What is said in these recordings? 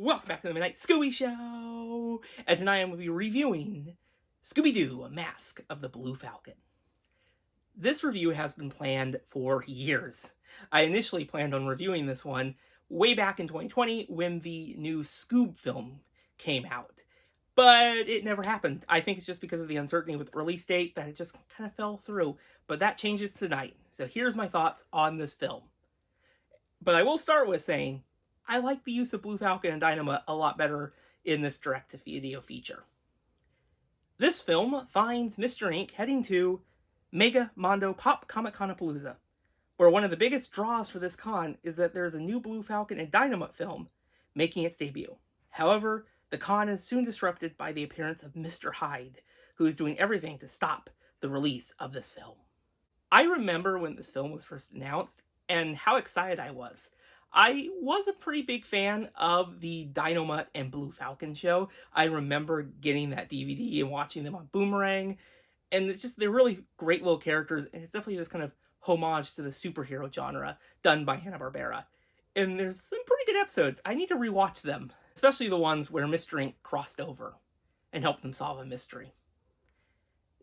Welcome back to the Midnight Scooby Show! And tonight I'm going to be reviewing Scooby-Doo, A Mask of the Blue Falcon. This review has been planned for years. I initially planned on reviewing this one way back in 2020 when the new Scoob film came out. But it never happened. I think it's just because of the uncertainty with the release date that it just kind of fell through. But that changes tonight. So here's my thoughts on this film. But I will start with saying, I like the use of Blue Falcon and Dynamite a lot better in this direct-to-video feature. This film finds Mr. Ink heading to Mega Mondo Pop Comic-Con-a-Palooza, where one of the biggest draws for this con is that there's a new Blue Falcon and Dynamite film making its debut. However, the con is soon disrupted by the appearance of Mr. Hyde, who is doing everything to stop the release of this film. I remember when this film was first announced and how excited I was. I was a pretty big fan of the Dynamite and Blue Falcon show. I remember getting that DVD and watching them on Boomerang. And it's just, they're really great little characters. And it's definitely this kind of homage to the superhero genre done by Hanna-Barbera. And there's some pretty good episodes. I need to rewatch them. Especially the ones where Mr. Ink crossed over and helped them solve a mystery.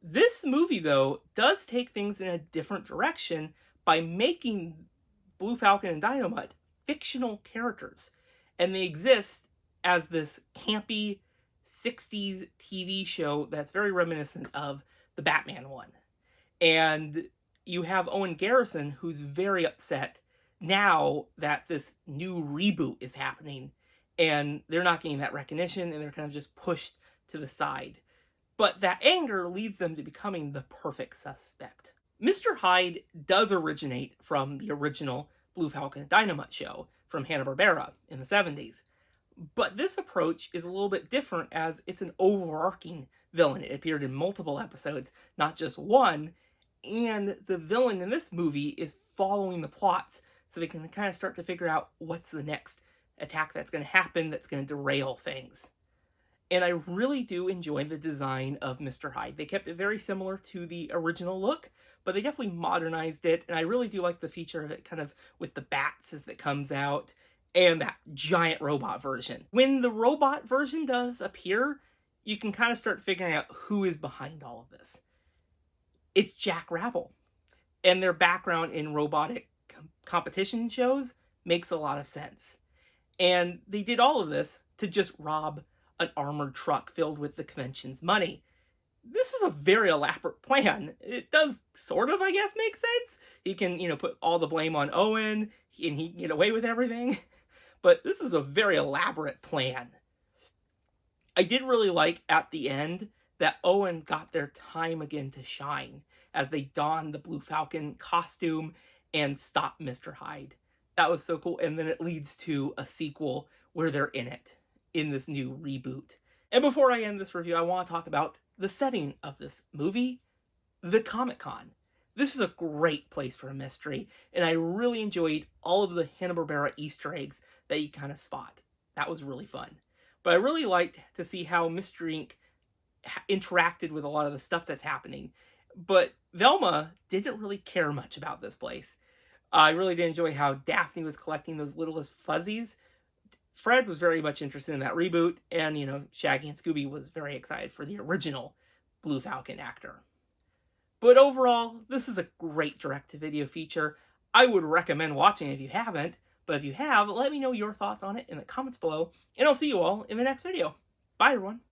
This movie, though, does take things in a different direction by making Blue Falcon and Dynamite fictional characters, and they exist as this campy 60s TV show that's very reminiscent of the Batman one. And you have Owen Garrison, who's very upset now that this new reboot is happening, and they're not getting that recognition, and they're kind of just pushed to the side. But that anger leads them to becoming the perfect suspect. Mr. Hyde does originate from the original Blue Falcon and Dynamite show from Hanna-Barbera in the 70s. But this approach is a little bit different as it's an overarching villain. It appeared in multiple episodes, not just one, and the villain in this movie is following the plots so they can kind of start to figure out what's the next attack that's going to happen that's going to derail things. And I really do enjoy the design of Mr. Hyde. They kept it very similar to the original look, but they definitely modernized it, and I really do like the feature of it kind of with the bats as it comes out, and that giant robot version. When the robot version does appear, you can kind of start figuring out who is behind all of this. It's Jack Rabble, and their background in robotic competition shows makes a lot of sense. And they did all of this to just rob an armored truck filled with the convention's money. This is a very elaborate plan. It does sort of, I guess, make sense. He can, put all the blame on Owen, and he can get away with everything. But this is a very elaborate plan. I did really like, at the end, that Owen got their time again to shine as they donned the Blue Falcon costume and stopped Mr. Hyde. That was so cool. And then it leads to a sequel where they're in it, in this new reboot. And before I end this review, I want to talk about the setting of this movie, the Comic-Con. This is a great place for a mystery, and I really enjoyed all of the Hanna-Barbera Easter eggs that you kind of spot. That was really fun. But I really liked to see how Mr. Ink interacted with a lot of the stuff that's happening. But Velma didn't really care much about this place. I really did enjoy how Daphne was collecting those littlest fuzzies. Fred was very much interested in that reboot, and, Shaggy and Scooby was very excited for the original Blue Falcon actor. But overall, this is a great direct-to-video feature. I would recommend watching it if you haven't, but if you have, let me know your thoughts on it in the comments below, and I'll see you all in the next video. Bye, everyone.